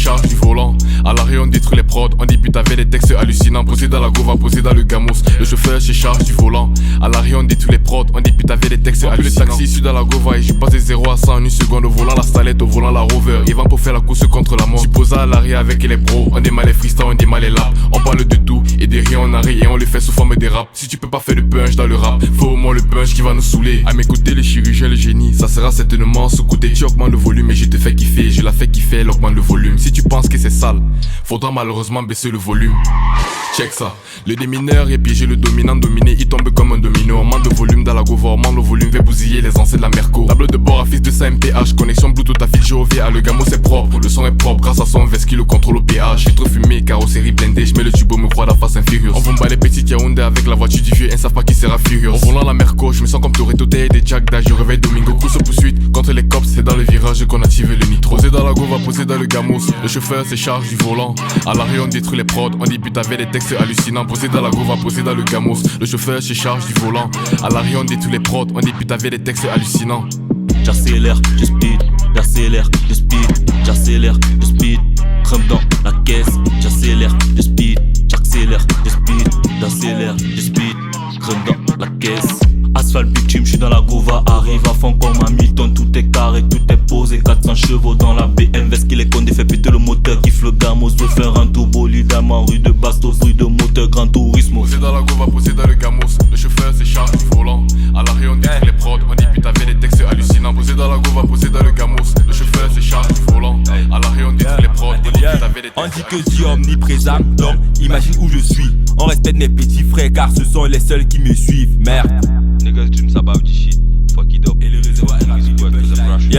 charge du volant. À l'arrêt on détruit les prods, on débute avec des textes hallucinants. Posé dans la gova, posé dans le gamos. Le chauffeur se charge du volant. À l'arrêt on détruit les prods, on débute avec des textes hallucinants. Le taxi issu dans la gova et je passe de 0 à 100 en une seconde. Au volant la Stalette, au volant la Rover. Ils vont pour faire la course contre la mort. Je suis posé à l'arrêt avec les pros. On démarre les freestyles, on démarre les laps. On parle de tout et de rien on arrive et on les fait sous forme de rap. Si tu peux pas faire de punch dans le rap, faut au moins le punch qui va nous saouler. À mes côtés le chirurgien, le génie, ça sera certainement sous-côté. Tu augmentes le volume et je te fais kiffer. Je la fais kiffer, elle augmente le volume. Si tu penses que c'est sale, faudra malheureusement baisser le volume. Check ça, le démineur est piégé, le dominant dominé, il tombe comme un domino. On manque de volume dans la gova, on manque le volume, fait bousiller les ancêtres de la Merco. Tableau de bord à fils de 5 MPH, connexion Bluetooth à fil GOVA. Le gamo c'est propre, le son est propre grâce à son vest qui le contrôle au péage. J'ai trop fumé, carrosserie blindée, j'mets le tubo, me croit la face inférieure. On vont les petites Yaoundé avec la voiture du vieux, ils savent pas qui sera furieux. En volant la Merco, je me sens comme Toretto et des Jack Dash, je réveille Domingo. Course poursuite contre les cops, c'est dans le virage qu'on active le nitro. Posé dans la gova, posé dans le gamos, le chauffeur se charge du volant. À l'arrêt on détruit les prods, on débute avec des textes hallucinants. Posé dans la gova, posé dans le gamos, le chauffeur se charge du volant. À l'arrêt on détruit les prods, on débute avec des textes hallucinants. J'accélère, je speed, j'accélère, je speed, j'accélère, je speed, crème dans la caisse, j'accélère, je speed, j'accélère, je speed, j'accélère, je speed, crème dans la caisse. Asphalte bitume, j'suis dans la gova, arrive à fond comme un Milton, tout est carré, tout est posé, 400 chevaux dans la BMW, ce qu'il est condé, fait péter le moteur, kiffe le gamos, veut faire un tour bolidement, rue de Bastos, bruit de moteur, grand tourisme. Posé dans la gova, posé dans le gamos, le chauffeur se charge du volant. À l'arrêt on détruit les prods, on débute avec des textes hallucinants. Posé dans la gova, posé dans le gamos, le chauffeur se charge du volant. À l'arrêt on détruit les prods, on débute avec des textes on dit que je suis omniprésent, donc imagine où je suis. On respecte mes petits frères car ce sont les seuls qui me suivent, merde. Niggas dreams about this shit. Fuck it up. Et le réservoir est rempli de punchline.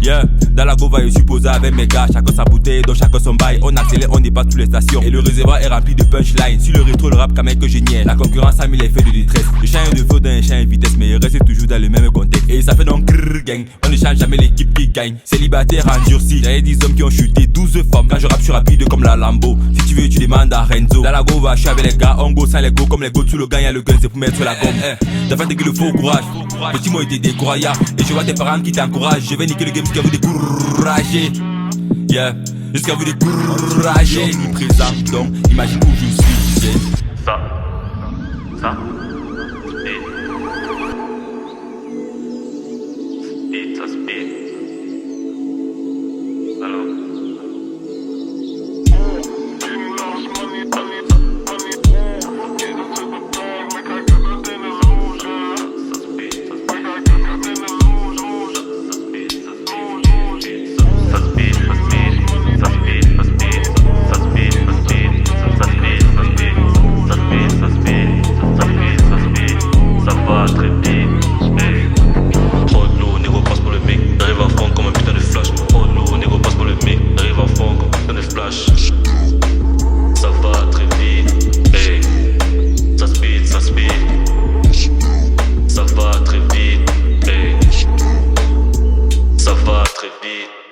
Yeah, dans la gova je suis posé avec mes gars. Chacun sa bouteille, donc chacun son bail. On accélère, on dépasse toutes les stations. Et le réservoir est rempli de punchline. Sur le rétro, le rap quand même que je niais. La concurrence a mis l'effet de détresse. Le chien est de feu dans un chien de vitesse, mais il reste toujours dans le même contexte. Et ça fait donc grrr gang. On ne change jamais l'équipe qui gagne. Célibataire endurci. J'avais 10 hommes qui ont chuté, 12 femmes. Quand je rappe, je suis rapide comme la Lambo. Si tu veux, tu demandes à Renzo. Dans la gova, je suis avec les gars. On go sans les go, comme les go sous le gars, y'a le gun, c'est pour mettre la gomme. T'as fait que le faux courage. Petit mot était découragable. Et je vois tes parents qui t'encouragent. Je vais niquer le game jusqu'à vous décourager. Yeah, jusqu'à vous décourager. Omniprésent, donc imagine où je suis. Yeah. Ça, speed, ça speed. Allô? Ça va très vite, hey. Ça speed, ça speed. Ça va très vite, hey. Ça va très vite.